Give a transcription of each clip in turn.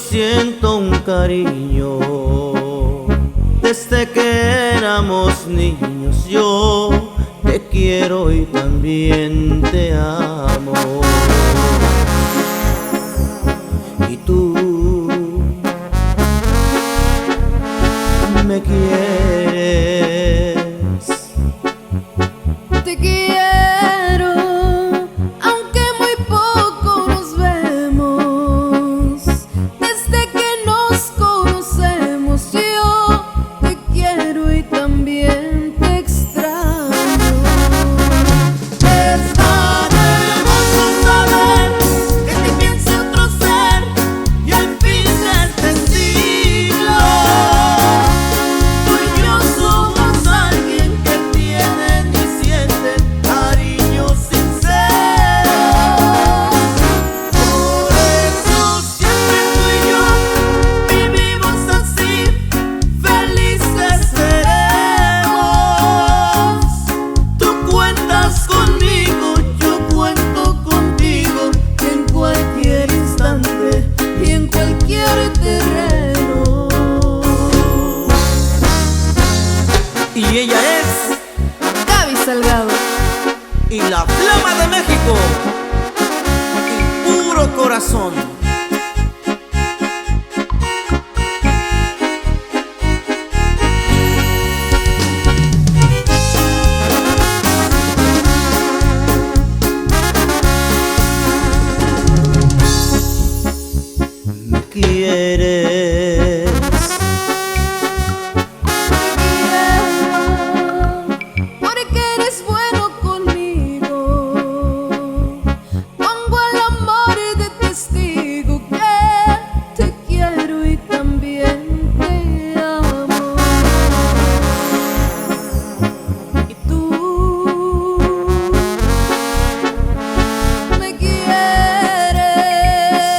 siento un cariño desde que éramos niños. Yo te quiero y también te amo. Y tú me quieres. Te quiero, aunque muy poco nos vemos. Desde que nos conocemos, yo te quiero y también te extraño. Es tan hermoso saber que te piensa otro ser y al fin de este siglo tú y yo somos alguien que tiene y siente cariño sincero. Por eso siempre tú y yo vivimos así, felices seremos. Tú cuentas conmigo, yo cuento contigo, en cualquier instante y en cualquier terreno. Y ella es Gaby Salgado. y la flama de México y puro corazón. Me quieres. Porque eres bueno conmigo. Pongo el amor de testigo que te quiero y también te amo. Y tú me quieres.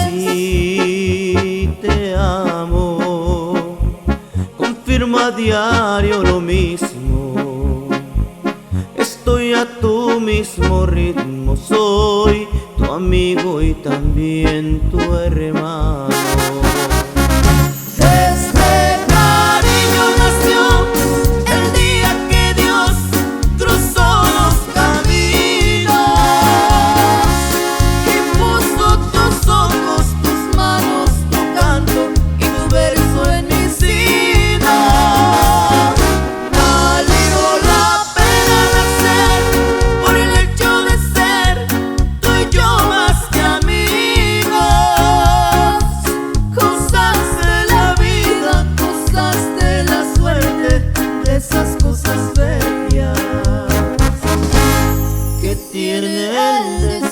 Sí, te amo. Confirmo a diario lo mismo. Estoy a tu mismo ritmo. Soy tu amigo y también tu hermano. Este cariño nació el día que Dios cruzó los caminos y puso tus ojos, tus manos, tu canto y tu verso en mi sino. Valió la pena nacer por el hecho de ser tú y yo más que amigos. Cosas de la vida, cosas de la suerte, de esas cosas bellas que tiene el destino.